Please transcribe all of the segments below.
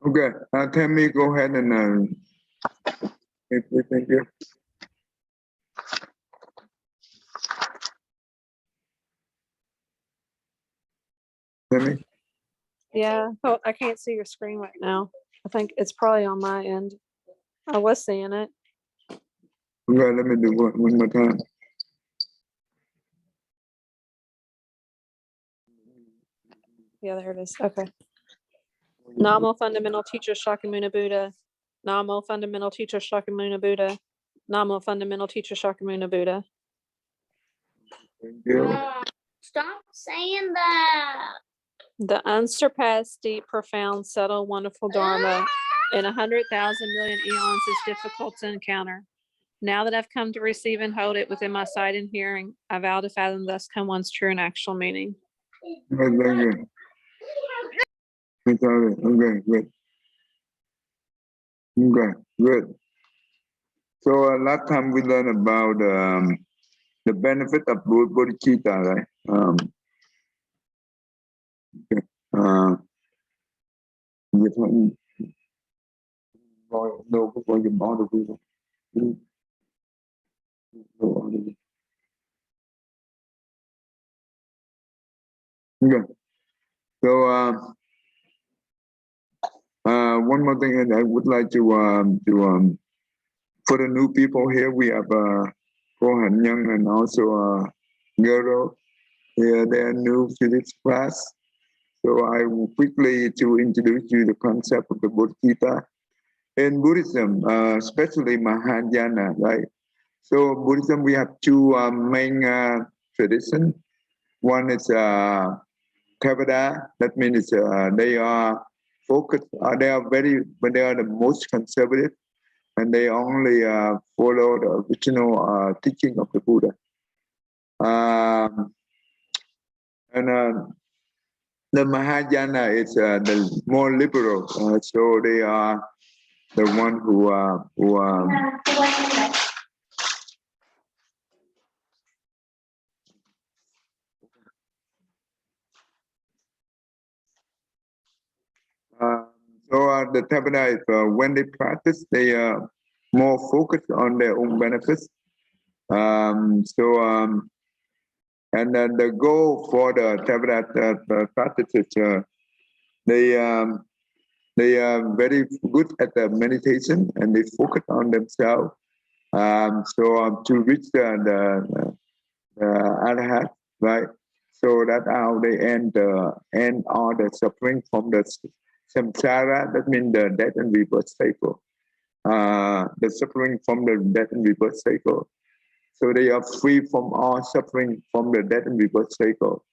Okay, tell me, go ahead and thank you. Tell me. Yeah, oh, I can't see your screen right now. I think it's probably on my end. I was seeing it. Okay, let me do one more time. Yeah, there it is. Okay. Namo Fundamental Teacher Shakyamuni Buddha. Namo Fundamental Teacher Shakyamuni Buddha. Namo Fundamental Teacher Shakyamuni Buddha. Thank you. Stop saying that. The unsurpassed, deep, profound, subtle, wonderful Dharma in 100,000 million eons is difficult to encounter. Now that I've come to receive and hold it within my sight and hearing, I vow to fathom thus come one's true and actual meaning. Thank you. It's all right. Okay, good. Okay, good. So last time we learned about the benefit of Bodhicitta, right? Okay. So one more thing, and I would like to for the new people here, we have Kohan Young and also Gero. They are new to this class. So I will quickly to introduce you the concept of the Bodhicitta. In Buddhism, especially Mahayana, right? So Buddhism, we have two main traditions. One is Theravada. That means they are focused. They are they are the most conservative, and they only follow the original teaching of the Buddha. And the Mahayana is the more liberal, so they are the one who the Theravada is when they practice, they are more focused on their own benefits. And then the goal for the Theravada practices, they are very good at the meditation, and they focus on themselves. To reach the Arhat, right? So that's how they end all the suffering from the samsara. That means the death and rebirth cycle. The suffering from the death and rebirth cycle. So they are free from all suffering from the death and rebirth cycle.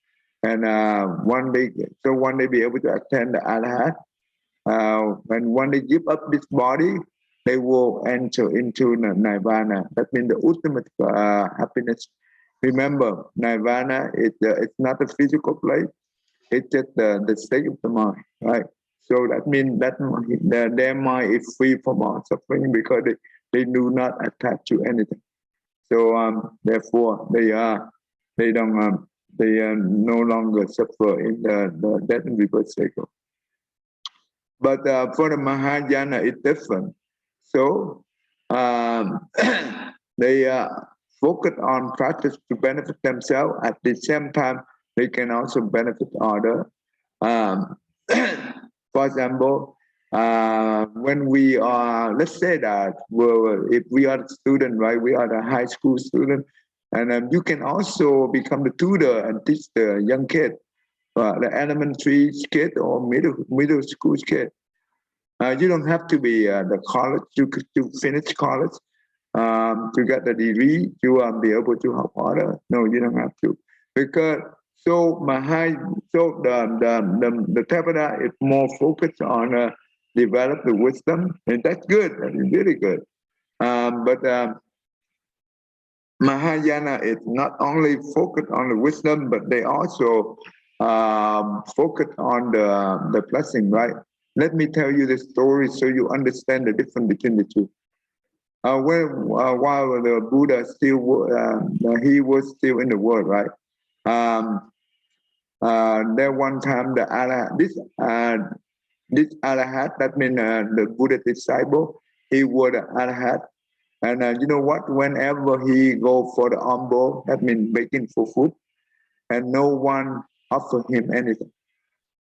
And one day be able to attain the Arhat. When they give up this body, they will enter into nirvana. That means the ultimate happiness. Remember, nirvana it's not a physical place. It's just the state of the mind, right? So that means that their mind is free from all suffering because they do not attach to anything. So therefore they no longer suffer in the death and rebirth cycle. But for the Mahayana, it's different. So they focus on practice to benefit themselves. At the same time, they can also benefit others. For example, when we are, let's say that if we are a student, right, we are a high school student, and you can also become the tutor and teach the young kid, the elementary kid or middle school kid. You don't have to be the college to finish college to get the degree to be able to help others. No, you don't have to, because the Theravada is more focused on develop the wisdom, and that's good. That is really good. But Mahayana is not only focused on the wisdom, but they also focus on the blessing, right? Let me tell you the story so you understand the difference between the two. While the Buddha he was still in the world, right? There one time the this arahat, that means the Buddha disciple, he was an arahat. And you know what? Whenever he go for the ambo, that means begging for food, and no one offer him anything.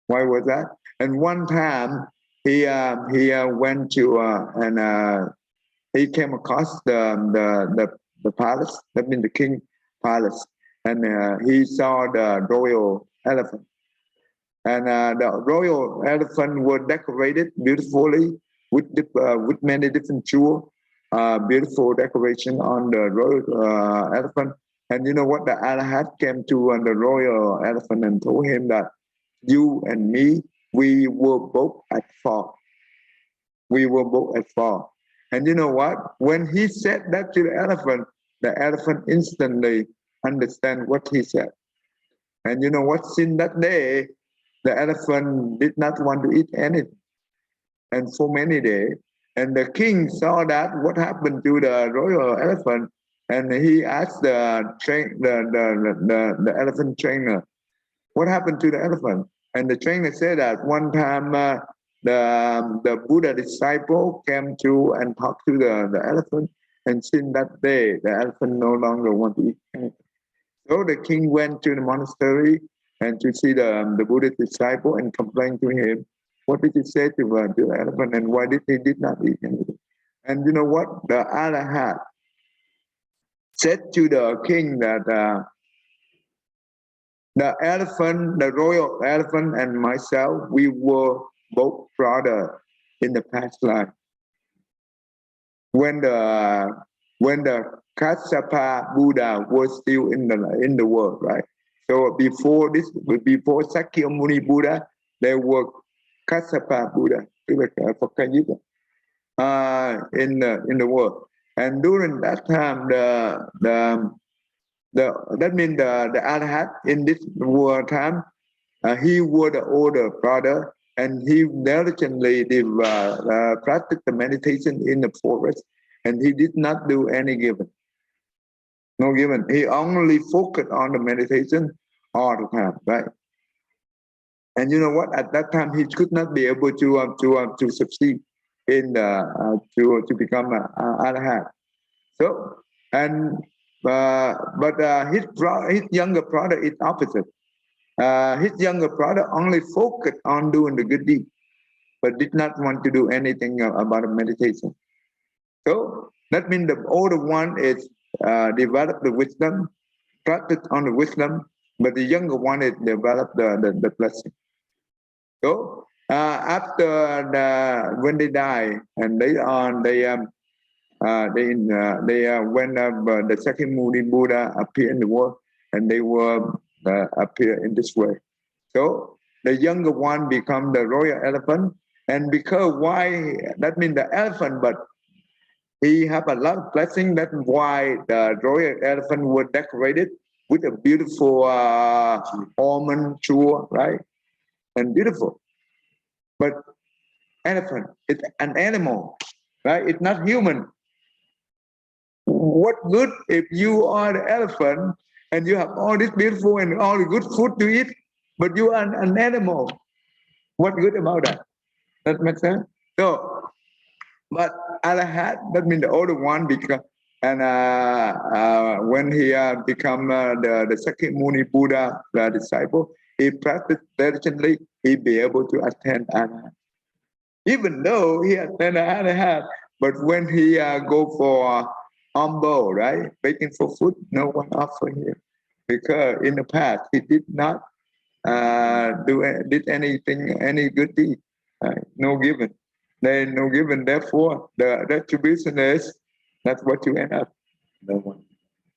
Why was that? And one time he went to and he came across the palace, that means the king palace, and he saw the royal elephant. And the royal elephant was decorated beautifully with many different jewels, beautiful decoration on the royal elephant. And you know what? The arahat came to the royal elephant and told him that you and me, we were both at fault. We were both at fault. And you know what? When he said that to the elephant instantly understand what he said. And you know what? Since that day, the elephant did not want to eat anything. And for many days, and the king saw that what happened to the royal elephant, and he asked the elephant trainer, what happened to the elephant? And the trainer said that one time the Buddha disciple came to and talked to the elephant, and since that day, the elephant no longer want to eat anything. So the king went to the monastery and to see the Buddha disciple and complained to him, what did he say to the elephant, and why did he not eat anything? And you know what? The arahat said to the king that the elephant, the royal elephant, and myself, we were both brothers in the past life. When the Kassapa Buddha was still in the world, right? So before Sakyamuni Buddha, there were Kassapa Buddha, in the world. And during that time, that means the arahat in this world time, he was the older brother, and he diligently practiced the meditation in the forest, and he did not do any given. No given. He only focused on the meditation all the time, right? And you know what? At that time, he could not be able to succeed in to become an arahat. So but his younger brother is opposite. His younger brother only focused on doing the good deed, but did not want to do anything about meditation. So that means the older one is develop the wisdom, practice on the wisdom, but the younger one is develop the blessing. So after when they die, and later on when the Sakyamuni Buddha appear in the world, and they will appear in this way. So the younger one become the royal elephant, and because why? That means the elephant, but he have a lot of blessing. That's why the royal elephant was decorated with a beautiful almond jewel, right? And beautiful. But elephant, it's an animal, right? It's not human. What good if you are the elephant and you have all this beautiful and all the good food to eat, but you are an animal? What good about that? That makes sense? So, but arahat, that means the older one, become, and when he become the Sakyamuni Buddha disciple, he practiced diligently, he be able to attend arahat. Even though he attended arahat, but when he go for humble, right, begging for food, no one offer him, because in the past he did not did anything, any good deed, right? No given. Then no given. Therefore, the retribution is that's what you end up. No one.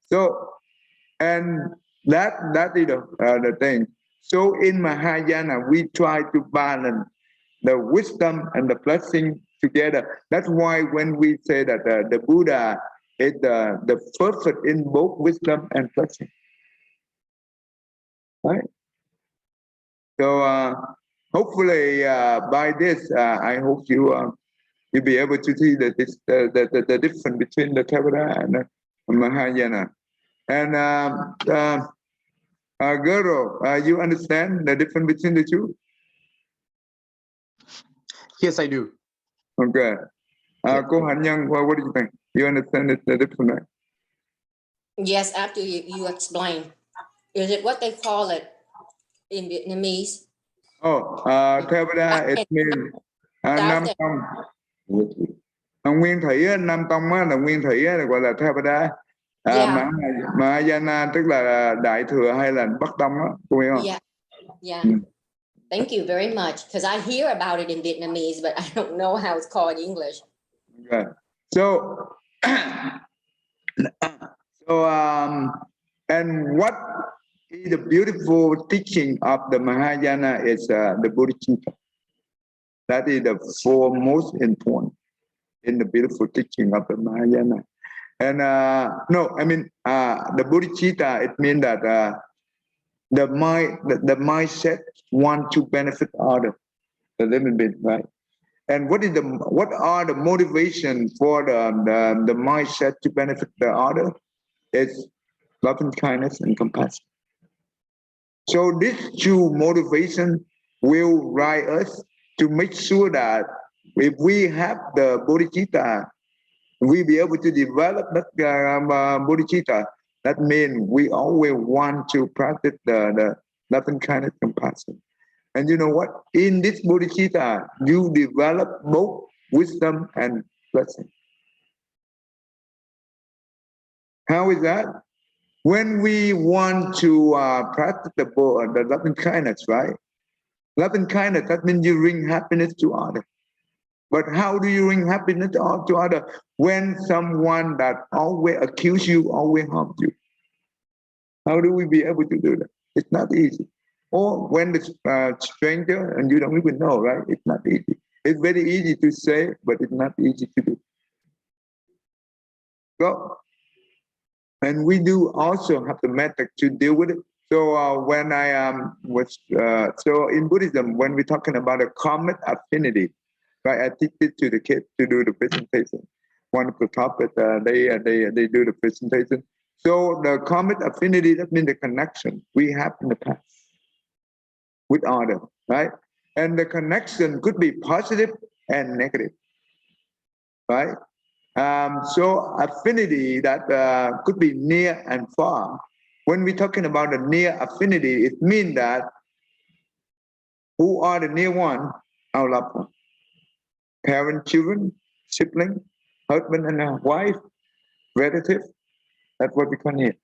So, and that is the thing. So in Mahayana, we try to balance the wisdom and the blessing together. That's why when we say that the Buddha is the perfect in both wisdom and blessing, right? So hopefully by this, I hope you'll be able to see the difference between the Theravada and the Mahayana. And Guru, you understand the difference between the two? Yes, I do. Okay. Cô Hạnh Nhân, what do you think? You understand it the different way? Yes, after you explain. Is it what they call it in Vietnamese? Oh, Thevada, it means Nam Tông. Nguyên thủy á, Nam Tông á, là nguyên thủy á, là gọi là Thevada. Yeah. Mahayana tức là đại thừa hay là Bắc Tông á, cô hiểu không? Yeah. Yeah. Thank you very much. Because I hear about it in Vietnamese, but I don't know how it's called in English. Okay. So, and what is the beautiful teaching of the Mahayana is the Bodhicitta. That is the foremost important in the beautiful teaching of the Mahayana. And no, I mean the Bodhicitta. It means that the mindset want to benefit others, the living being, right? And what are the motivation for the mindset to benefit the other? It's love and kindness and compassion. So these two motivation will guide us to make sure that if we have the Bodhicitta, we be able to develop that Bodhicitta. That means we always want to practice the love and kindness and compassion. And you know what? In this Bodhicitta, you develop both wisdom and blessing. How is that? When we want to practice the love and kindness, right? Love and kindness, that means you bring happiness to others. But how do you bring happiness to others? When someone that always accuse you, always harms you. How do we be able to do that? It's not easy. Or when the stranger and you don't even know, right? It's not easy. It's very easy to say, but it's not easy to do. So, and we do also have the method to deal with it. So when I was so in Buddhism, when we're talking about a common affinity, right? I teach it to the kids to do the presentation. One of the topics they do the presentation. So the common affinity, that means the connection we have in the past with others, right? And the connection could be positive and negative, right? So affinity that could be near and far. When we're talking about the near affinity, it means that who are the near one? Our loved one. Parent, children, sibling, husband and wife, relative. That's what we call near.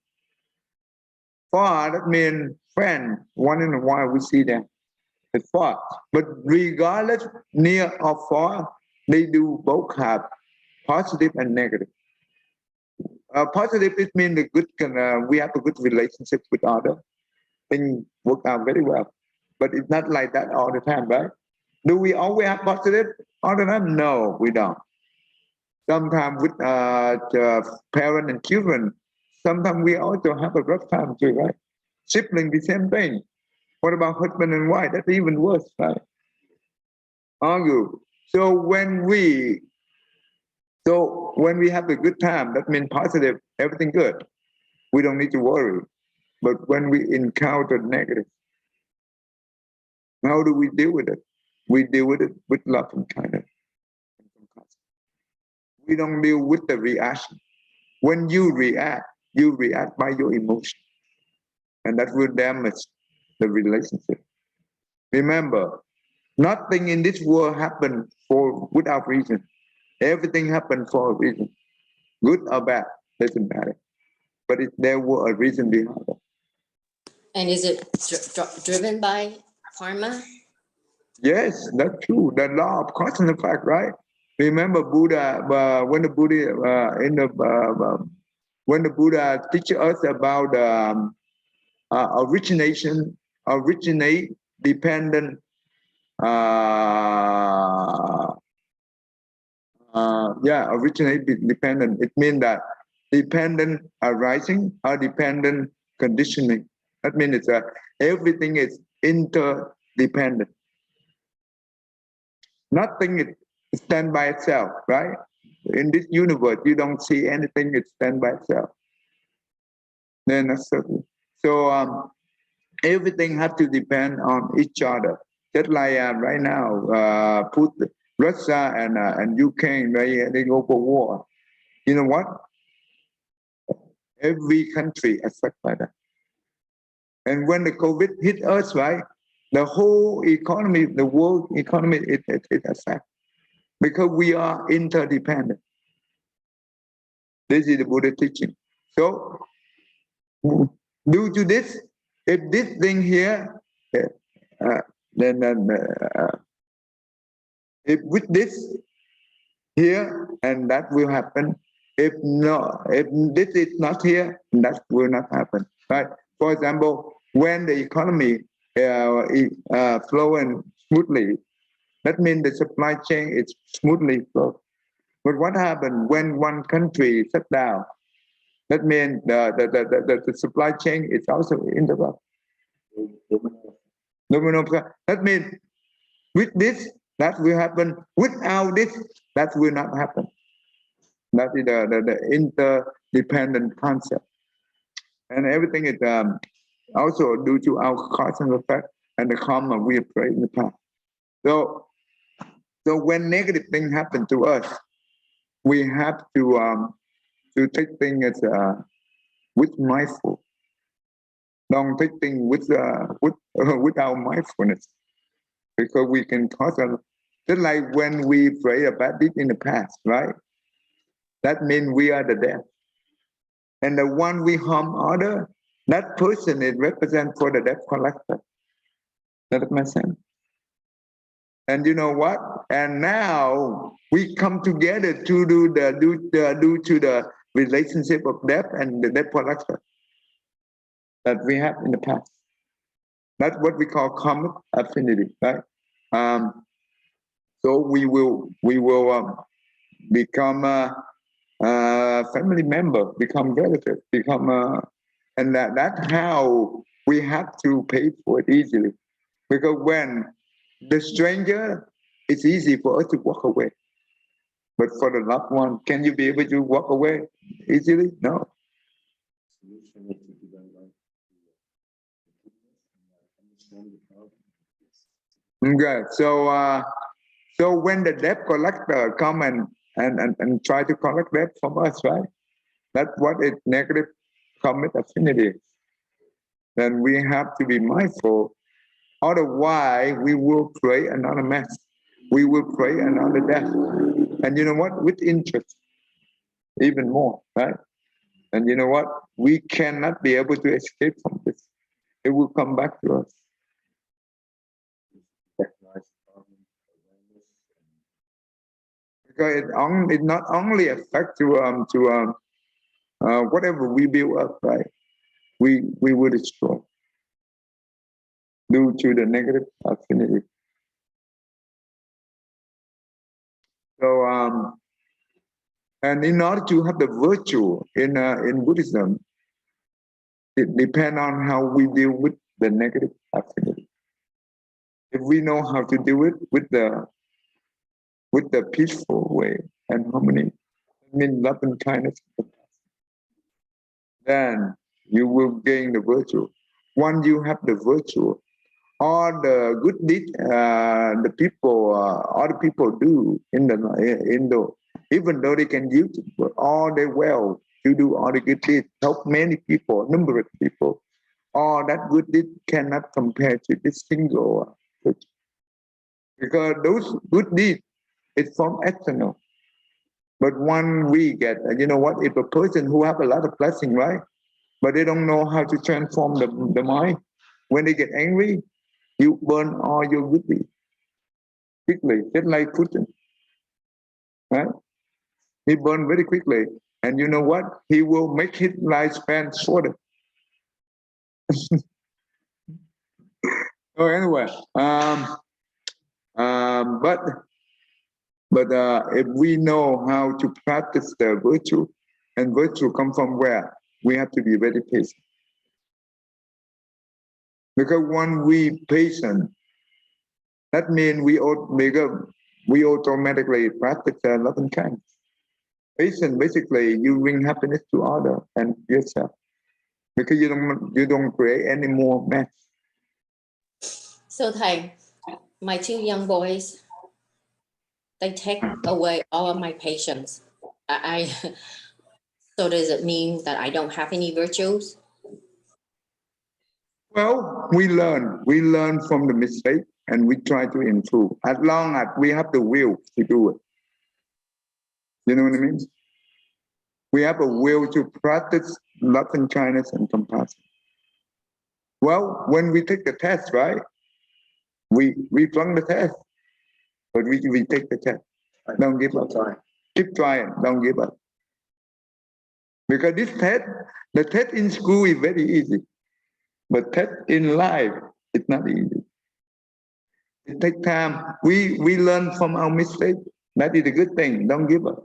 Far, that means friend. One in a while we see them. It's far. But regardless, near or far, they do both have positive and negative. Positive, it means the good we have a good relationship with others. Things work out very well. But it's not like that all the time, right? Do we always have positive all the time? No, we don't. Sometimes with parents and children, sometimes we also have a rough time too, right? Sibling, the same thing. What about husband and wife? That's even worse, right? Argue. So when we have a good time, that means positive, everything good. We don't need to worry. But when we encounter negative, how do we deal with it? We deal with it with love and kindness. We don't deal with the reaction. When you react by your emotion. And that will damage the relationship. Remember, nothing in this world happened without reason. Everything happened for a reason. Good or bad, doesn't matter. But there were a reason behind it. And is it driven by karma? Yes, that's true. The law of cause and effect, right? Remember Buddha, when the Buddha teaches us about originate, dependent, originate, dependent. It means that dependent arising or dependent conditioning. That means it's everything is interdependent. Nothing stands by itself, right? In this universe, you don't see anything that stands by itself. Then that's certain. So everything has to depend on each other. Just like right now, Russia and Ukraine, they go for war. You know what? Every country affected by that. And when the COVID hit us, right, the whole economy, the world economy, it affects because we are interdependent. This is the Buddha teaching. So, due to this, if this thing here, then if with this here, and that will happen. If this is not here, that will not happen. Right? For example, when the economy flowing smoothly, that means the supply chain is smoothly flow. But what happened when one country shut down? That means the supply chain is also interrupted. That means with this, that will happen. Without this, that will not happen. That is the interdependent concept. And everything is also due to our cause and effect and the karma we have prayed in the past. So when negative things happen to us, we have to take things as with mindful. Don't take things with our mindfulness, because we can cause a, just like when we pray a bad deed in the past, right? That means we are the death. And the one we harm other, that person is represent for the debt collector. That makes sense. And you know what? And now we come together to do to the relationship of debt and the debt collector that we have in the past. That's what we call karmic affinity, right? So we will become a family member, become relative, become and that's how we have to pay for it easily. Because when the stranger, it's easy for us to walk away. But for the loved one, can you be able to walk away easily? No. Okay, so when the debt collector come and try to collect debt from us, right? That's what is negative karmic affinity. Then we have to be mindful. Otherwise, we will create another mess. We will create another death. And you know what? With interest, even more, right? And you know what? We cannot be able to escape from this. It will come back to us. Because it not only affects to whatever we build up, right? We will destroy due to the negative affinity. So and in order to have the virtue in Buddhism, it depends on how we deal with the negative affinity. If we know how to deal with the peaceful way and harmony, I mean love and kindness, then you will gain the virtue. Once you have the virtue, all the good deeds the people, other people do in the even though they can use it, but all their well to do all the good deeds, help many people, numerous people. All that good deed cannot compare to this single virtue. Because those good deeds is from external. But when we get, you know what, if a person who have a lot of blessing, right? But they don't know how to transform the mind, when they get angry, you burn all your good deeds quickly, just like Putin, right? He burned very quickly. And you know what? He will make his lifespan shorter. So anyway, but if we know how to practice the virtue, and virtue come from where? We have to be very patient. Because when we patient, that means we automatically practice love and kindness. Patient, basically, you bring happiness to others and yourself, because you don't create any more mess. So thầy, my two young boys, they take away all of my patience. So does it mean that I don't have any virtues? Well, we learn from the mistake and we try to improve as long as we have the will to do it. You know what I mean? We have a will to practice loving kindness and compassion. Well, when we take the test, right? We flunk the test, but we take the test. Don't give up. Keep trying. Don't give up. Because this test, the test in school is very easy, but test in life, it's not easy. It takes time. We learn from our mistake. That is a good thing. Don't give up.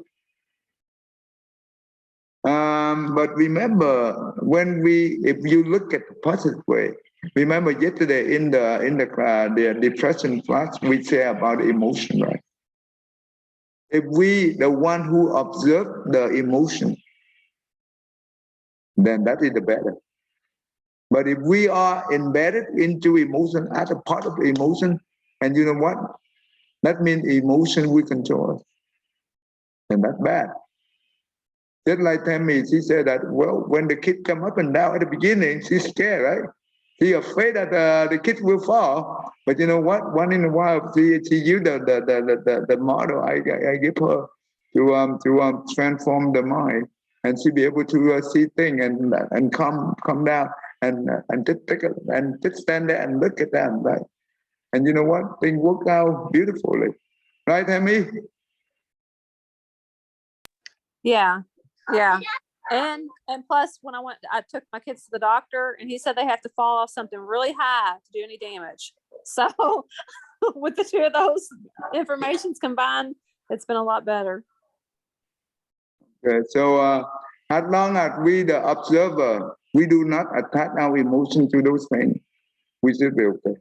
But remember, if you look at the positive way, remember yesterday in the depression class, we say about emotion, right? If we, the one who observe the emotion, then that is the better. But if we are embedded into emotion as a part of the emotion, and you know what? That means emotion will control us. And that's bad. Just like Tammy, she said that, well, when the kid come up and down at the beginning, she's scared, right? She's afraid that the kid will fall. But you know what? Once in a while, she used the model I give her to transform the mind, and she be able to see things and come down and just stand there and look at them, right? And you know what? Things work out beautifully, right, Tammy? Yeah. Yeah. And plus when I took my kids to the doctor and he said they have to fall off something really high to do any damage. So with the two of those informations combined, it's been a lot better. Okay, so as long as we, the observer, we do not attach our emotion to those things, we should be okay.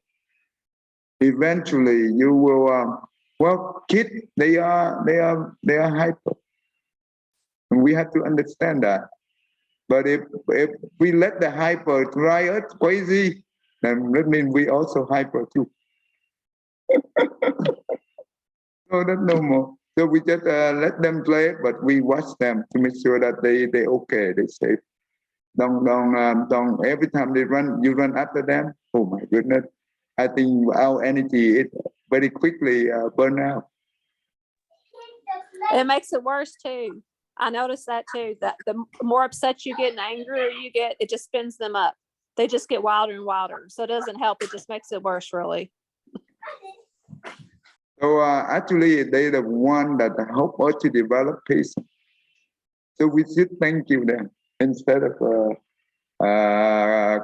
Eventually, you will. Well, kids, they are hyper, and we have to understand that. But if we let the hyper drive us crazy, then that means we also hyper too. So that's no more. So we just let them play, but we watch them to make sure that they okay, they safe. Don't every time they run, you run after them. Oh my goodness. I think our energy is very quickly burn out. It makes it worse too. I noticed that too, that the more upset you get and angrier you get, it just spins them up. They just get wilder and wilder. So it doesn't help. It just makes it worse, really. So actually, they're the one that help us to develop patience. So we should thank you them instead of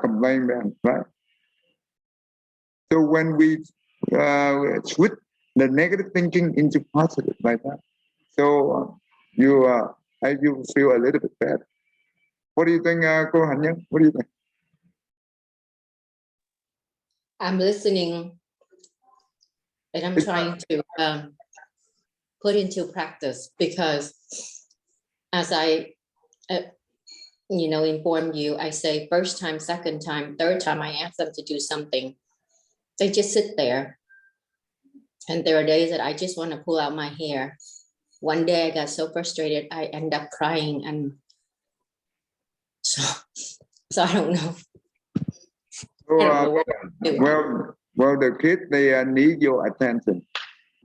complain them, right? So when we switch the negative thinking into positive like that, so you feel a little bit better. What do you think, cô Hạnh Nhân? What do you think? I'm listening and I'm trying to put into practice, because as I inform you, I say first time, second time, third time I ask them to do something, they just sit there. And there are days that I just want to pull out my hair. One day I got so frustrated, I end up crying, and so I don't know. So, well, the kids, they need your attention.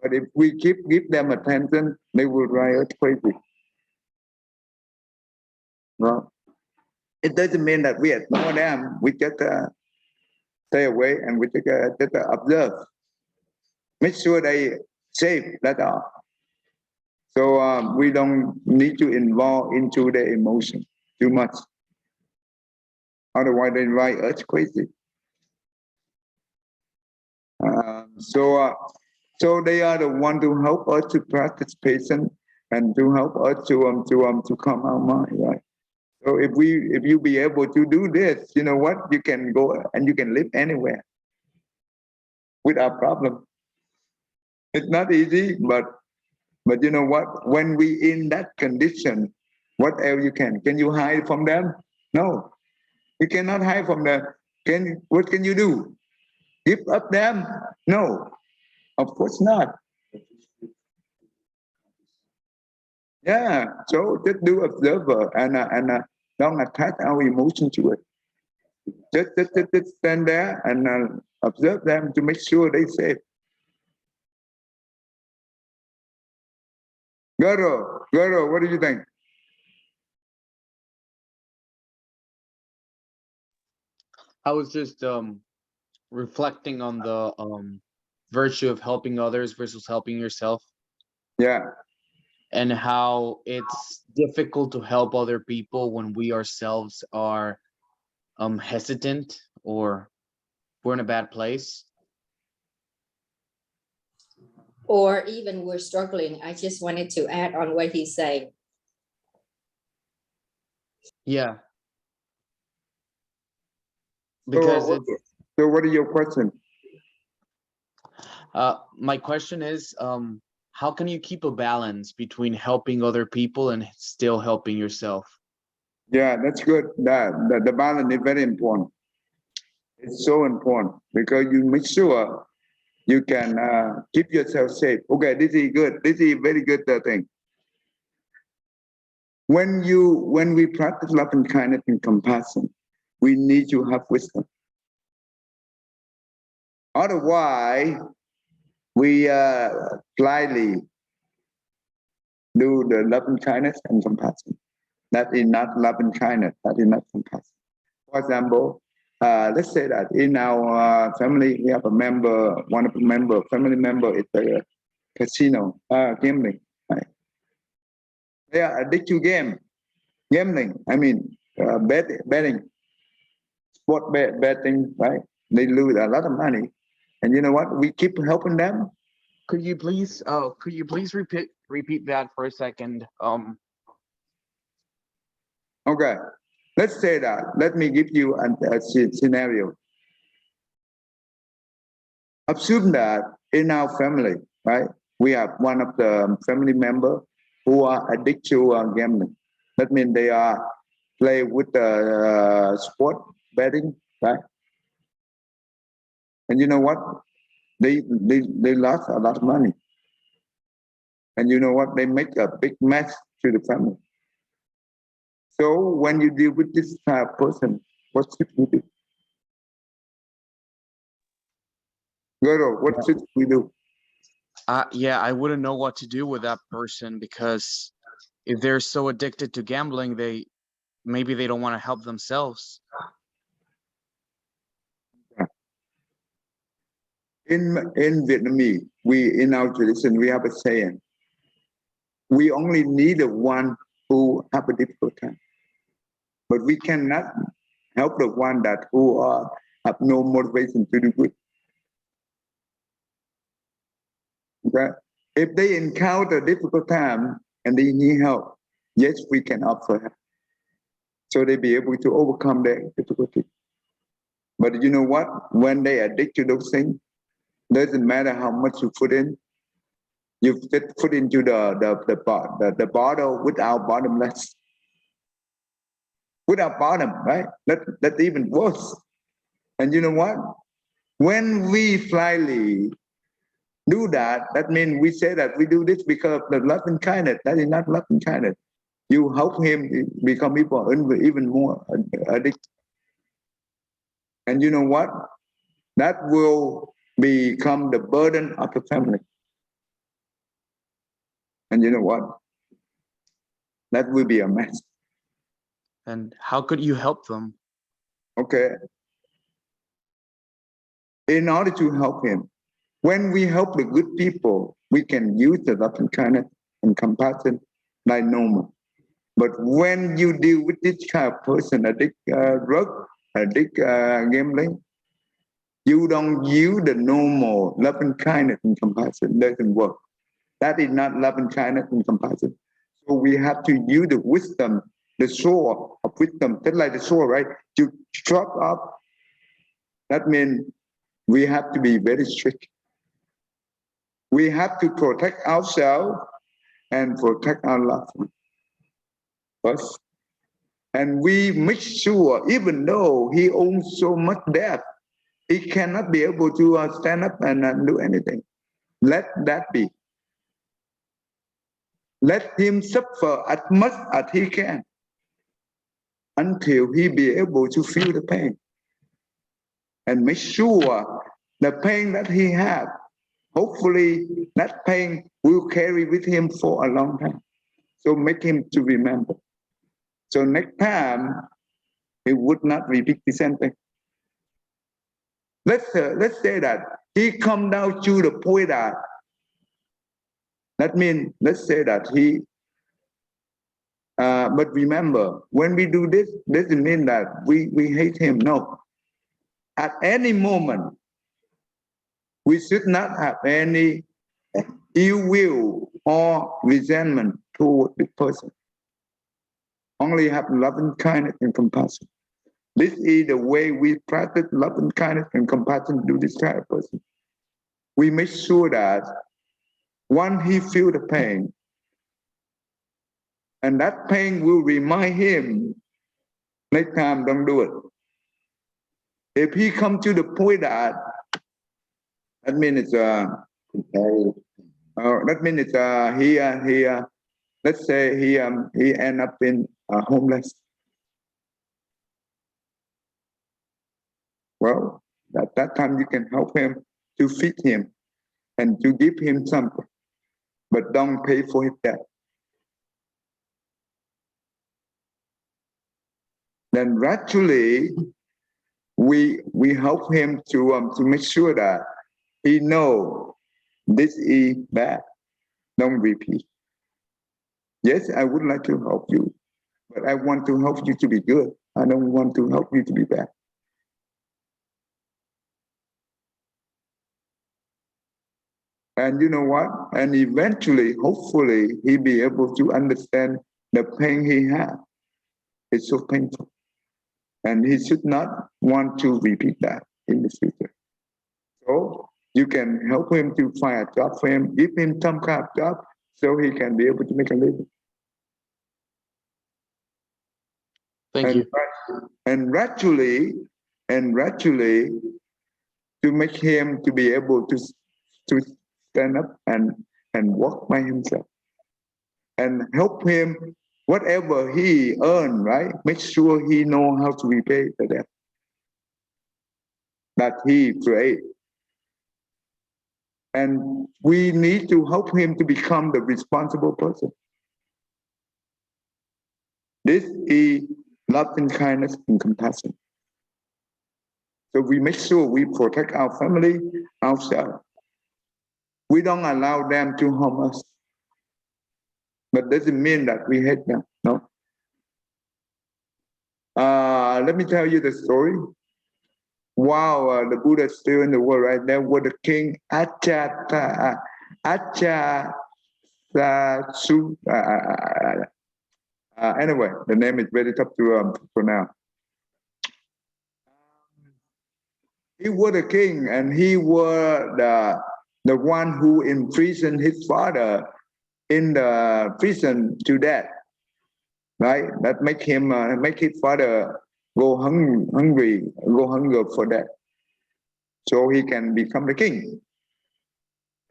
But if we give them attention, they will drive us crazy. Well, it doesn't mean that we ignore them. We just stay away and we just observe. Make sure they safe, that's all. So we don't need to involve into their emotion too much. Otherwise, they drive us crazy. So they are the one to help us to practice patience and to help us to calm our mind, right? So if you be able to do this, you know what? You can go and you can live anywhere without problem. It's not easy, but you know what? When we in that condition, what else you can? Can you hide from them? No, you cannot hide from them. What can you do? Give up them? No, of course not. Yeah, so just do observer and don't attach our emotion to it. Just stand there and observe them to make sure they safe. Guru, what do you think? I was just reflecting on the virtue of helping others versus helping yourself, Yeah, and how it's difficult to help other people when we ourselves are hesitant or we're in a bad place. Or even we're struggling. I just wanted to add on what he's saying. Yeah. Because so, it's so what are your questions? my question is how can you keep a balance between helping other people and still helping yourself? Yeah, that's good. The balance is very important. It's so important because you make sure you can keep yourself safe. Okay, this is good. This is very good thing. When we practice love and kindness and compassion, we need to have wisdom. Otherwise, we slightly do the love and kindness and compassion. That is not love and kindness. That is not compassion. For example, let's say that in our family, we have a member, family member is a casino, gambling. Right? They are addicted to gambling. I mean, betting, sport betting, right? They lose a lot of money. And you know what? We keep helping them. Could you please repeat that for a second? Okay, let's say that. Let me give you a scenario. Assume that in our family, right, we have one of the family member who are addicted to gambling. That means they are play with the sport betting, right? And you know what? They lost a lot of money. And you know what? They make a big mess to the family. So when you deal with this type of person, what should we do? Guru, what should we do? Yeah, I wouldn't know what to do with that person, because if they're so addicted to gambling, maybe they don't want to help themselves. In Vietnamese, in our tradition, we have a saying: we only need the one who have a difficult time, but we cannot help the one that who have no motivation to do good. Okay? If they encounter difficult time and they need help, yes, we can offer help, so they be able to overcome their difficulty. But you know what? When they addict to those things, doesn't matter how much you put in. You just put into the bottle without bottomless, without bottom, right? That's even worse. And you know what? When we slightly do that, that means we say that we do this because of the love and kindness. That is not love and kindness. You help him become even more addicted. And you know what? That will become the burden of the family. And you know what? That will be a mess. And how could you help them? Okay. In order to help him, when we help the good people, we can use the love and kindness and compassion like normal. But when you deal with this kind of person, addict drug, addict gambling, you don't use the normal love and kindness and compassion. It doesn't work. That is not love and kindness and compassion. So we have to use the wisdom, the sword of wisdom, just like the sword, right? To chop up. That means we have to be very strict. We have to protect ourselves and protect our loved ones first. And we make sure, even though he owns so much debt, he cannot be able to stand up and do anything. Let that be. let him suffer as much as he can until he be able to feel the pain. And make sure the pain that he has, hopefully that pain will carry with him for a long time. So make him to remember. So next time, he would not repeat the same thing. Let's say that he come down to the point that means, let's say that he, but remember, when we do this, doesn't mean that we hate him. No. At any moment, we should not have any ill will or resentment toward the person. Only have love and kindness and compassion. This is the way we practice love and kindness and compassion to this kind of person. We make sure that once he feels the pain, and that pain will remind him, next time don't do it. If he come to the point that means it's that means it's let's say he end up in homeless. Well, at that time you can help him to feed him and to give him something, but don't pay for his debt. Then gradually we help him to make sure that he know this is bad. Don't repeat. Yes, I would like to help you, but I want to help you to be good. I don't want to help you to be bad. And you know what? And eventually, hopefully, he'll be able to understand the pain he has. It's so painful. And he should not want to repeat that in the future. So you can help him to find a job for him, give him some kind of job so he can be able to make a living. Thank you. And gradually, to make him to be able to stand up and walk by himself. And help him, whatever he earned, right? Make sure he know how to repay the debt that he created. And we need to help him to become the responsible person. This is love and kindness and compassion. So we make sure we protect our family, ourselves. We don't allow them to harm us. But doesn't mean that we hate them, no. Let me tell you the story. While the Buddha is still in the world, right, there was the king Ajatasattu. Anyway, the name is very tough to pronounce. He was a king, and he was the one who imprisoned his father in the prison to death. Right? That make him make his father go hungry for that, so he can become the king.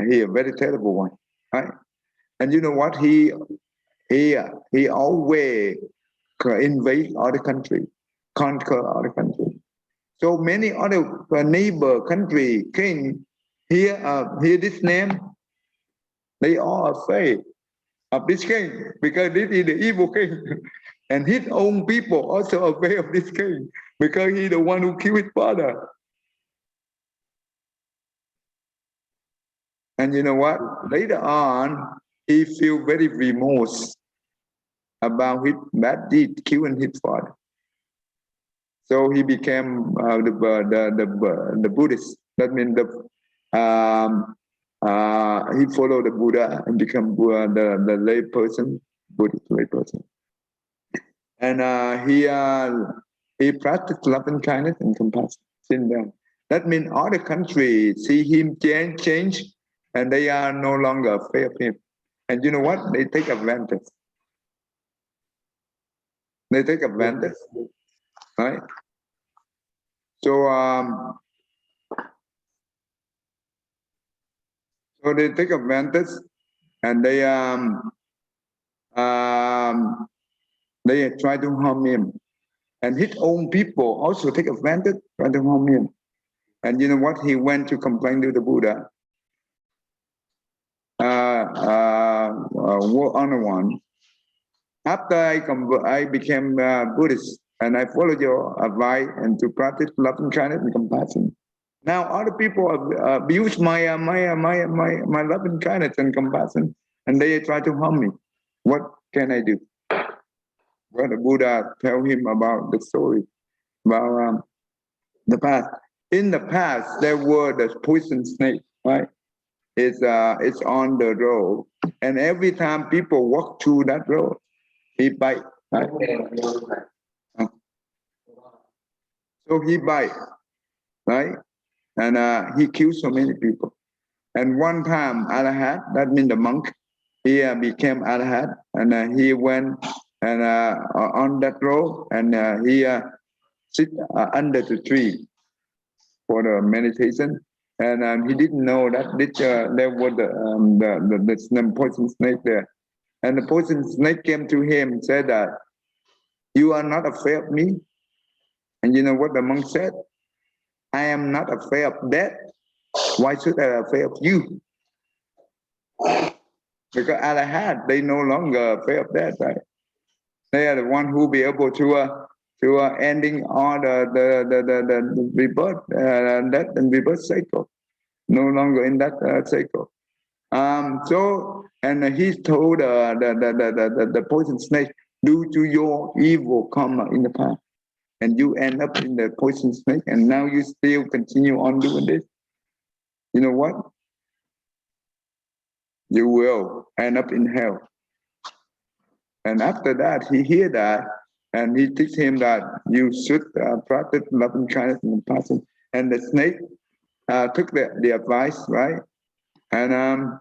He a very terrible one, right? And you know what? He always invade other country, conquer other country. So many other neighbor country king hear this name, they are afraid of this king because this is the evil king. And his own people also afraid of this king because he's the one who killed his father. And you know what? Later on, he feel very remorse about his bad deed, killing his father. So he became the Buddhist. That means he followed the Buddha and become the lay person, Buddhist lay person. And he practiced love and kindness and compassion since then. That means all the countries see him change, and they are no longer afraid of him. And you know what? They take advantage. They take advantage, right? So so they take advantage, and they they try to harm him. And his own people also take advantage, try to harm him. And you know what? He went to complain to the Buddha. One. After I became Buddhist and I followed your advice and to practice love and kindness and compassion. Now other people abuse my love and kindness and compassion, and they try to harm me. What can I do? Well, the Buddha tell him about the story about the past. In the past, there were the poison snake, right? It's on the road, and every time people walk through that road, he bite. Right? So he bite, right? And he killed so many people. And one time, Arahat, that means the monk, he became Arahat, and he went and on that road, and he sit under the tree for the meditation. And he didn't know that there was the poison snake there. And the poison snake came to him and said that, "You are not afraid of me." And you know what the monk said? "I am not afraid of death. Why should I afraid of you?" Because Arahat, they no longer afraid of death, right? They are the one who be able to ending all the rebirth, death and rebirth cycle. No longer in that cycle. So, and he told the poison snake, due to your evil karma in the past, and you end up in the poison snake, and now you still continue on doing this. You know what? You will end up in hell. And after that, he hear that, and he teach him that you should practice love and kindness and compassion. And the snake took the advice, right? And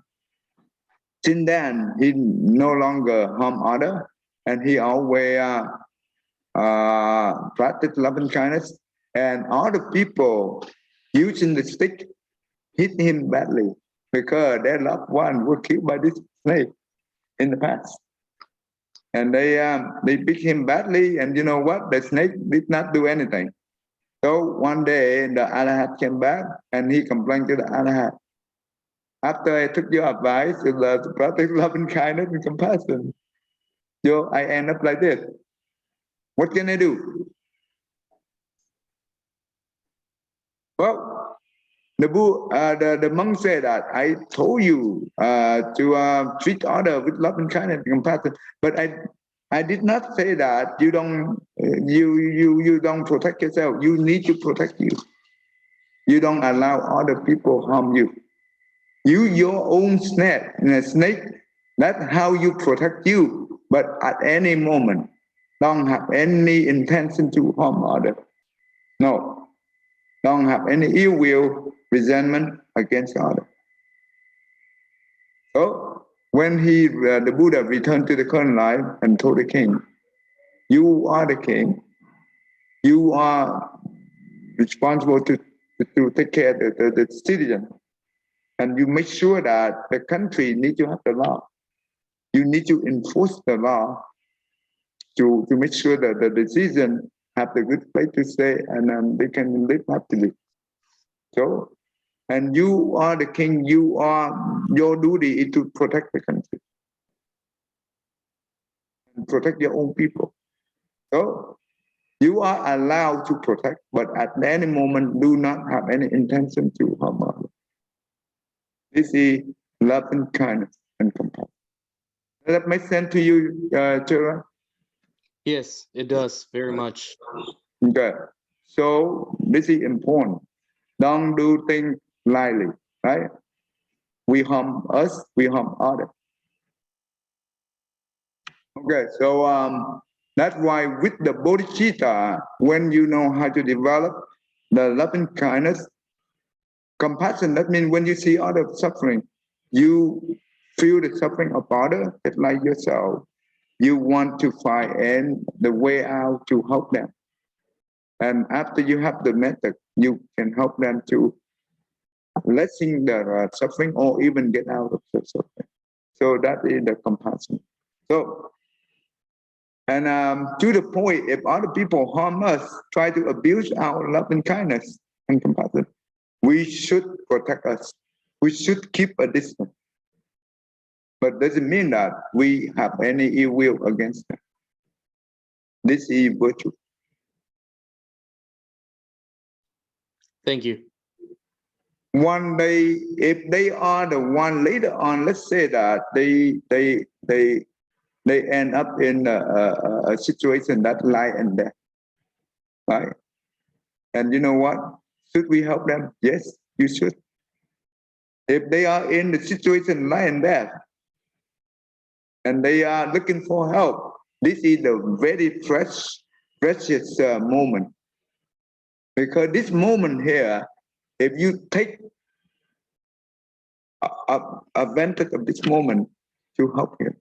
since then, he no longer harm other, and he always practice love and kindness. And all the people using the stick hit him badly because their loved one were killed by this snake in the past. And they beat him badly, and you know what? The snake did not do anything. So one day the Arahat came back, and he complained to the Arahat, "After I took your advice to practice love and kindness and compassion, so I end up like this. What can I do?" Well, the monk said that I told you to treat others with love and kindness and compassion, but I did not say that you don't protect yourself. You need to protect you. You don't allow other people harm you. You your own snake. That's how you protect you. But at any moment, don't have any intention to harm others. No, don't have any ill will, resentment against others. So when the Buddha returned to the current life and told the king, "You are the king. You are responsible to take care of the citizen, and you make sure that the country needs to have the law. You need to enforce the law to make sure that the citizen have the good place to stay, and they can live happily. So, and you are the king. Your duty is to protect the country, and protect your own people. So you are allowed to protect, but at any moment do not have any intention to harm others. This is love and kindness and compassion. Does that make sense to you, Chira? Yes, it does very much. Okay. So this is important. Don't do things lightly, right? We harm us, we harm others. Okay, so that's why with the Bodhicitta, when you know how to develop the loving kindness, compassion, that means when you see other suffering, you feel the suffering of others, it's like yourself. You want to find the way out to help them. And after you have the method, you can help them to lessen their suffering or even get out of the suffering. So that is the compassion. So And to the point, if other people harm us, try to abuse our love and kindness and compassion, we should protect us. We should keep a distance. But doesn't mean that we have any ill will against them. This is virtue. Thank you. One day, if they are the one later on, let's say that they end up in a situation that lie and death, right? And you know what? Should we help them? Yes, you should. If they are in the situation lie and death, and they are looking for help, this is the very precious moment. Because this moment here, if you take advantage of this moment to help him,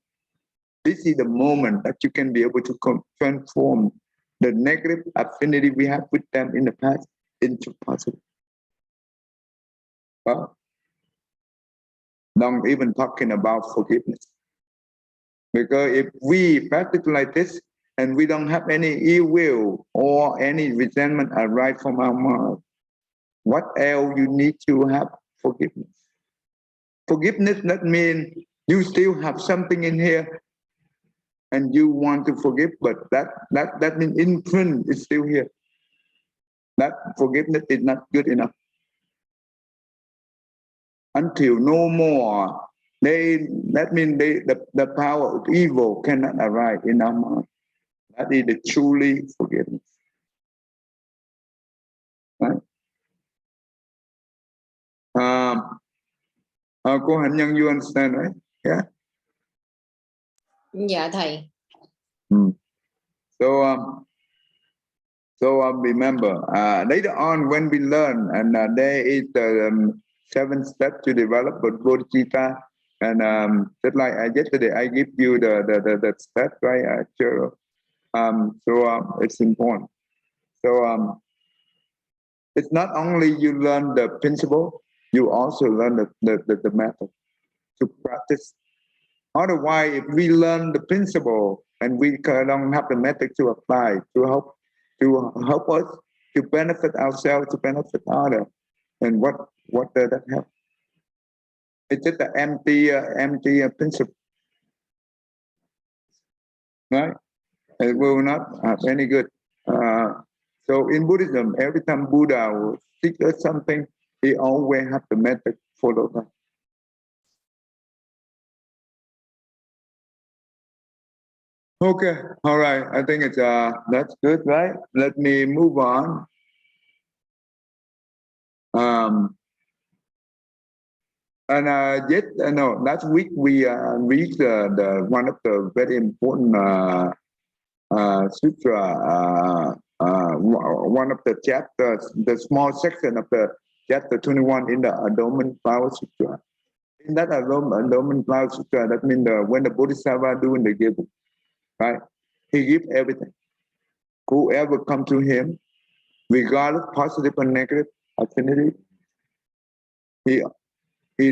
this is the moment that you can be able to transform the negative affinity we have with them in the past into positive. Well, not even talking about forgiveness. Because if we practice like this and we don't have any ill will or any resentment arise from our mind, what else you need to have? Forgiveness. Forgiveness doesn't mean you still have something in here and you want to forgive, but that means imprint is still here. That forgiveness is not good enough. Until no more, that means the power of evil cannot arise in our mind. That is the truly forgiveness. Right? Cô Hạnh Nhân, you understand, right? Yeah. Dạ thầy. So remember, later on when we learn, and there is the 7 steps to develop Bodhicitta, and just like yesterday, I give you the step, right? Sure. It's important. So it's not only you learn the principle, you also learn the method to practice. Otherwise, if we learn the principle and we don't have the method to apply to help us to benefit ourselves, to benefit others, and what does that help? It's just an empty principle, right? It will not have any good. So in Buddhism, every time Buddha will teach us something, he always have the method followed up. Okay, all right. I think it's that's good, right? Let me move on. Last week we reached the one of the very important sutra, one of the chapters, the small section of the chapter 21 in the Endowment Flower Sutra. In that Endowment Flower Sutra, that means when the Bodhisattva doing the giving, right? He gives everything. Whoever come to him, regardless positive or negative affinity, he's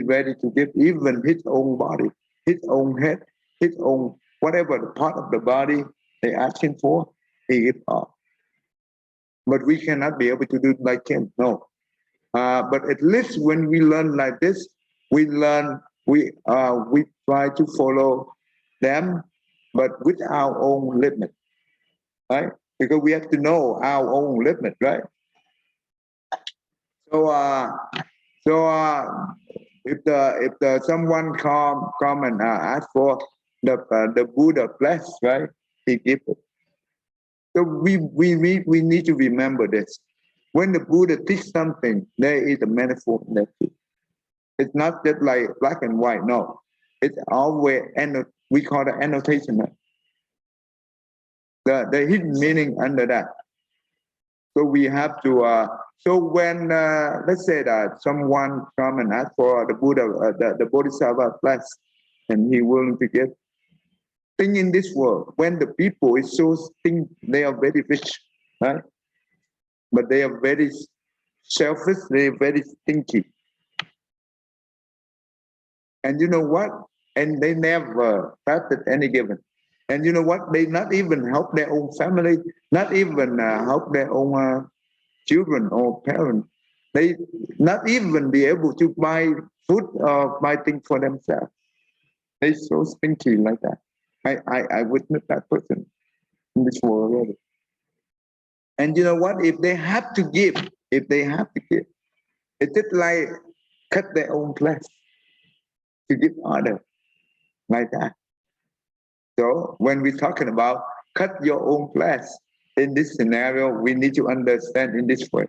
ready to give even his own body, his own head, his own whatever the part of the body they asking for, he gives up. But we cannot be able to do it like him, no. But at least when we learn like this, we try to follow them, but with our own limit, right? Because we have to know our own limit, right? So if someone come and ask for the Buddha bless, right? He give it. So we need to remember this. When the Buddha teach something, there is a metaphor in that too. It's not just like black and white. No, it's always we call it annotation. The hidden meaning under that. So we have to. So when let's say that someone come and ask for the Buddha, the Bodhisattva bless, and he willing to give. Think in this world, when the people is so think they are very rich, right? But they are very selfish. They are very stinky. And you know what? And they never practice any given. And you know what? They not even help their own family, not even help their own children or parents. They not even be able to buy food or buy things for themselves. They so stinky like that. I witnessed that person in this world already. And you know what? If they have to give, it is like cut their own flesh to give order like that. So when we're talking about cut your own flesh in this scenario, we need to understand in this way.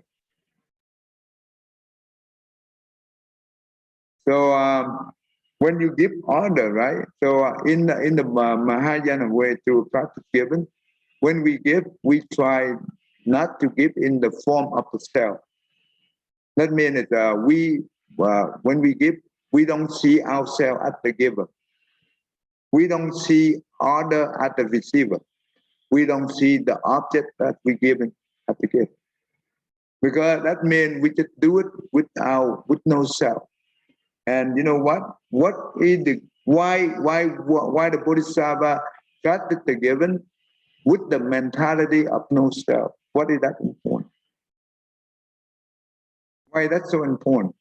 So when you give order, right? So in the Mahayana way to practice giving, when we give, we try not to give in the form of the self. That means when we give, we don't see ourselves as the giver. We don't see order as the receiver. We don't see the object that we given as the gift. Because that means we just do it with no self. And you know what? What is the why the Bodhisattva practice the given with the mentality of no self? What is that important? Why that's so important?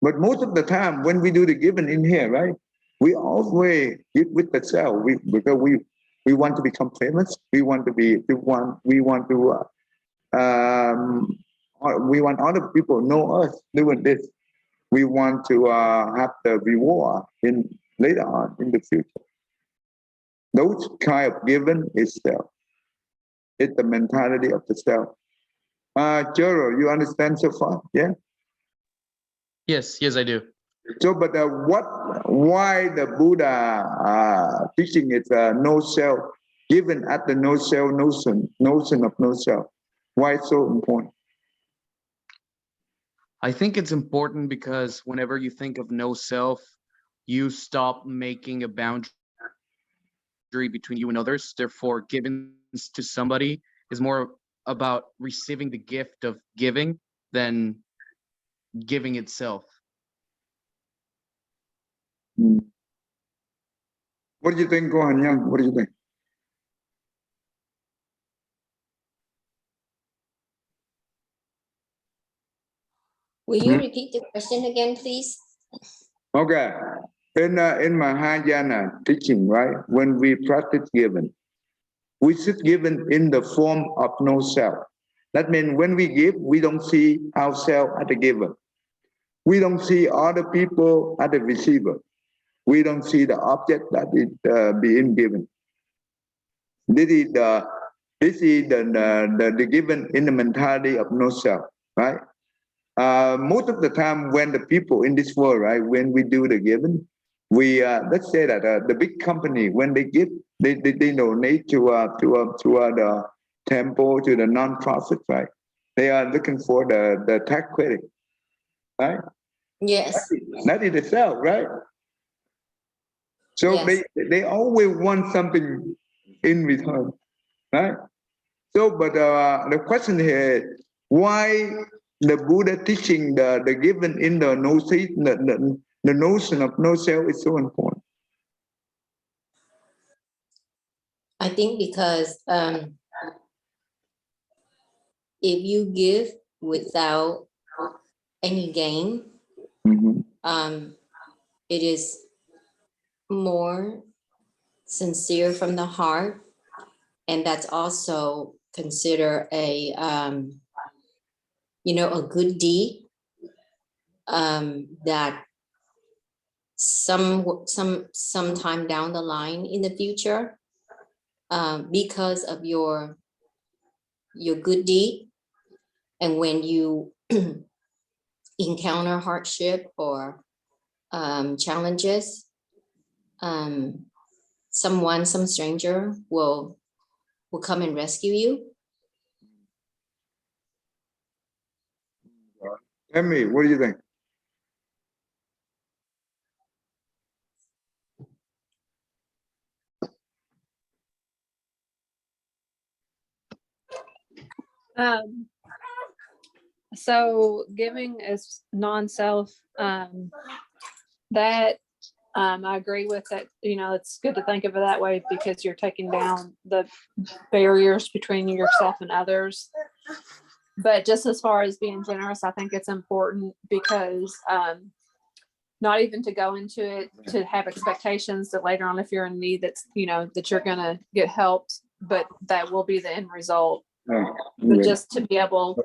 But most of the time when we do the giving in here, right? We always give with the self. Because we want to become famous. We want other people know us doing this. We want to have the reward in later on in the future. Those kind of given is self. It's the mentality of the self. Jero, you understand so far? Yeah. Yes, I do. So, but why the Buddha teaching is no self, given at the no self notion of no self? Why it's so important? I think it's important because whenever you think of no self, you stop making a boundary between you and others. Therefore, giving to somebody is more about receiving the gift of giving than giving itself. What do you think, Go Han Young? What do you think? Will you repeat the question again, please? Okay. In Mahayana teaching, right? When we practice giving, we should given in the form of no self. That means when we give, we don't see ourselves as the giver. We don't see other people as the receiver. We don't see the object that is being given. This is the given in the mentality of no self, right? Most of the time when the people in this world, right, when we do the giving, we let's say that the big company, when they give, they donate to the temple, to the non-profit, right? They are looking for the tax credit, right? Yes. That is the self, right? So Yes. they always want something in return, right? So, but the question here is why the Buddha teaching the given in the notion of no self is so important. I think because if you give without any gain, it is more sincere from the heart, and that's also considered a a good deed that sometime down the line in the future, because of your good deed, and when you encounter hardship or challenges, some stranger will come and rescue you. Emmy, what do you think? So giving is non-self, that I agree with that. You know, it's good to think of it that way because you're taking down the barriers between yourself and others. But just as far as being generous, I think it's important because not even to go into it to have expectations that later on, if you're in need, that's, you know, that you're going to get helped, but that will be the end result. But just to be able,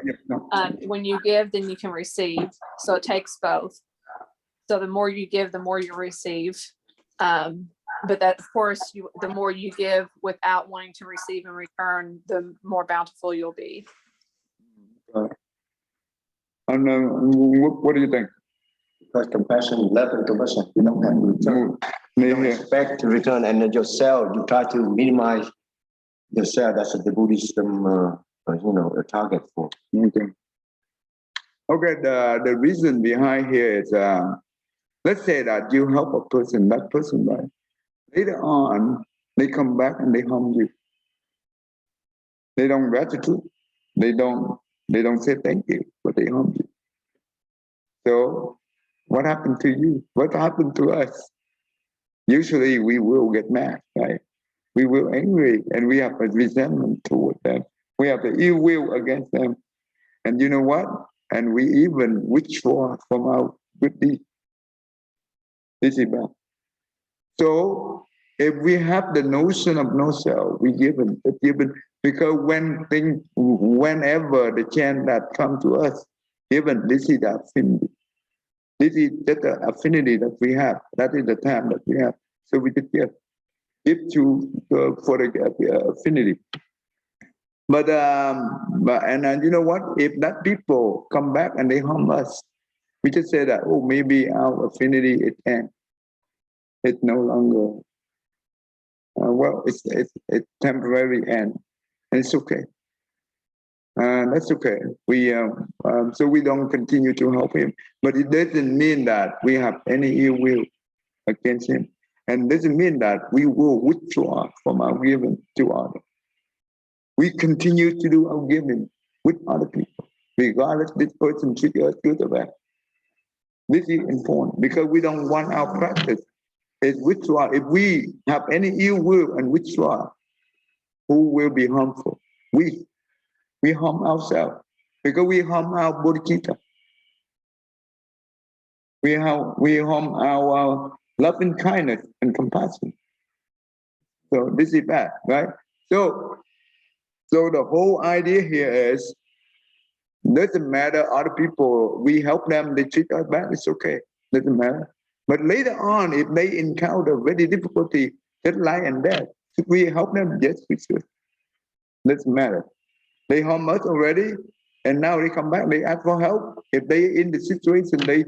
when you give, then you can receive. So it takes both. So the more you give, the more you receive. But that, of course, the more you give without wanting to receive in return, the more bountiful you'll be. And what do you think? Because compassion, love and compassion, you don't have to return. You don't expect to return, and then yourself, you try to minimize yourself. That's what the Buddhism, a target for. Okay. Okay. The reason behind here is, let's say that you help a person, that person, right? Later on, they come back and they harm you. They don't gratitude. They don't say thank you, but they harm you. So what happened to you? What happened to us? Usually we will get mad, right? We will angry and we have a resentment toward them. We have the ill will against them. And you know what? And we even withdraw from our good deed. This is bad. So if we have the notion of no self, we given, because whenever the chance that come to us, even this is the affinity. This is just the affinity that we have. That is the time that we have. So we just give for the affinity. But you know what? If that people come back and they harm us, we just say that, oh, maybe our affinity it's no longer. Well, it's temporary end, and it's okay. That's okay. So we don't continue to help him, but it doesn't mean that we have any ill will against him, and doesn't mean that we will withdraw from our giving to others. We continue to do our giving with other people, regardless this person treat us good or bad. This is important because we don't want our practice is withdraw. If we have any ill will and withdraw, who will be harmful? We harm ourselves because we harm our bodhicitta. We harm our love and kindness and compassion. So this is bad, right? So the whole idea here is, doesn't matter other people, we help them, they treat us bad, it's okay, doesn't matter. But later on, if they encounter very difficulty, just life and death, should we help them? Yes, we should. Doesn't matter. They harm us already, and now they come back, they ask for help. If they in the situation they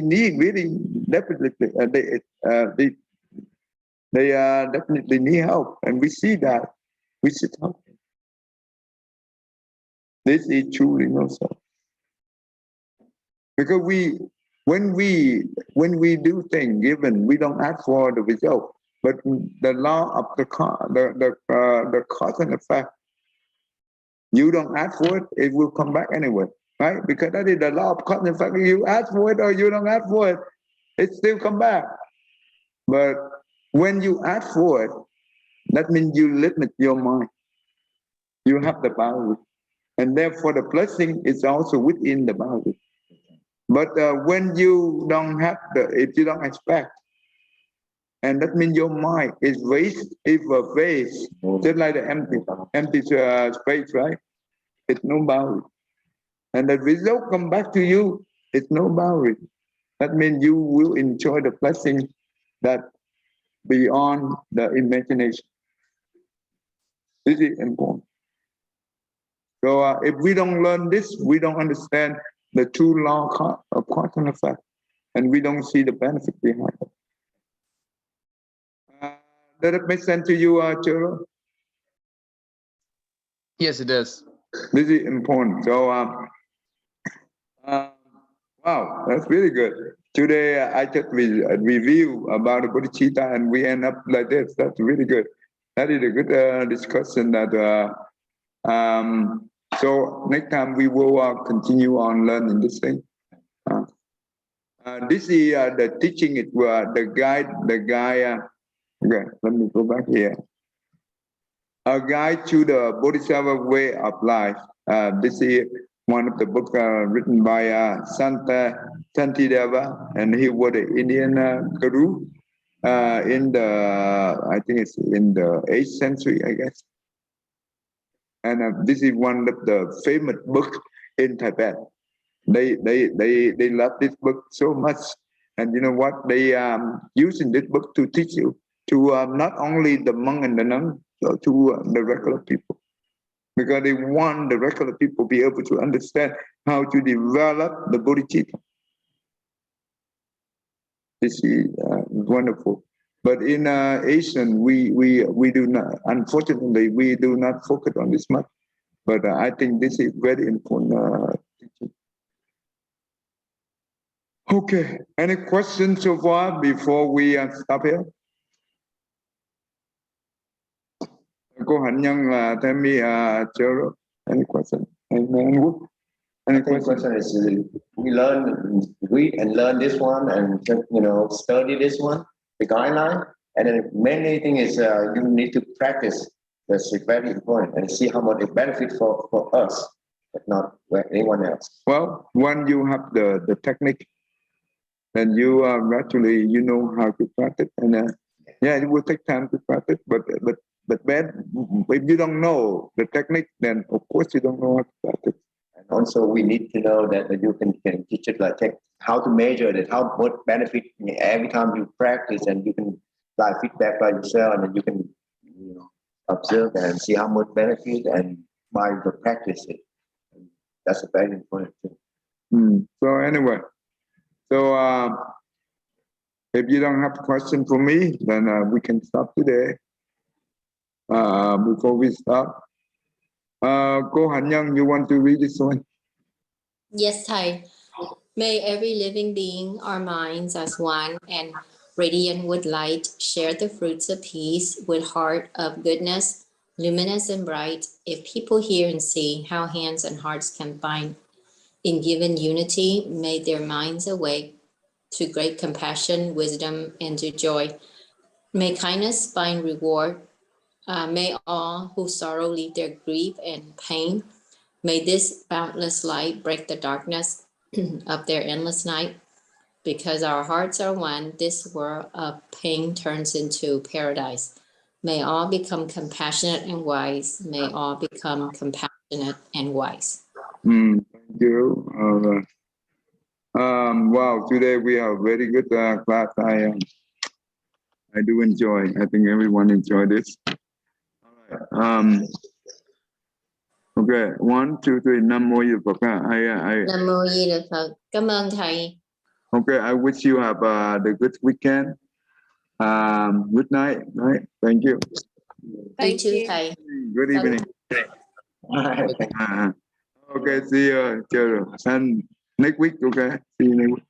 need really definitely, they definitely need help, and we see that, we should help them. This is truly no self. Because when we do things given, we don't ask for the result, but the law of the cause and effect. You don't ask for it, it will come back anyway, right? Because that is the law of cause and effect. You ask for it or you don't ask for it, it still come back. But when you ask for it, that means you limit your mind. You have the boundary, and therefore the blessing is also within the boundary. But when you don't have if you don't expect, and that means your mind is raised, if a vase, just like the empty space, right? It's no boundary. And the result come back to you, it's no boundary. That means you will enjoy the blessing that beyond the imagination. This is important. So if we don't learn this, we don't understand the true law of cause and effect, and we don't see the benefit behind it. Does it make sense to you, Chiro? Yes, it does. This is important. So, wow, that's really good. Today, I just review about the Bodhicitta, and we end up like this. That's really good. That is a good discussion. That so next time we will continue on learning this thing. This is the teaching. It the guide. Okay, let me go back here. A guide to the Bodhisattva way of life. This is one of the books written by Santideva, and he was an Indian guru in the, I think it's in the 8th century, I guess. And this is one of the famous books in Tibet. They love this book so much, and you know what? They using this book to teach you to not only the monk and the nun, so to the regular people, because they want the regular people to be able to understand how to develop the Bodhicitta. This is wonderful. But in Asian, we do not, unfortunately, we do not focus on this much. But I think this is very important teaching. Okay, any questions so far before we stop here? Cô Hạnh Nhân là Tammy Chero. Any question? Any question is we read and learn this one and study this one, the guideline, and then many thing is you need to practice. That's very important, and see how much it benefits for us, but not anyone else. Well, when you have the technique, then you actually know how to practice, and yeah, it will take time to practice, but if you don't know the technique, then of course you don't know how to practice. And also we need to know that you can teach it, like how to measure it, how much benefit every time you practice, and you can feedback by yourself, and then you can observe and see how much benefit and by the practice it. And that's a very important thing. So anyway, so if you don't have a question for me, then we can stop today. Before we stop, Cô Hạnh Nhân, you want to read this one? Yes, Thầy. May every living being, our minds as one and radiant with light, share the fruits of peace with heart of goodness, luminous and bright. If people hear and see how hands and hearts can bind in given unity, may their minds awake to great compassion, wisdom, and to joy. May kindness find reward. May all who sorrow leave their grief and pain. May this boundless light break the darkness of their endless night. Because our hearts are one, this world of pain turns into paradise. May all become compassionate and wise. May all become compassionate and wise. Thank you. Wow, today we have very good class. I do enjoy. I think everyone enjoyed this. Okay, 1, 2, 3. Nam mô Di Phật. Nam mô Di Đà Phật. Cảm ơn Thầy. Okay, I wish you have the good weekend. Good night. Right? Thank you. Thank you. Thầy. Good evening. Okay, see you. And next week. Okay, see you next week.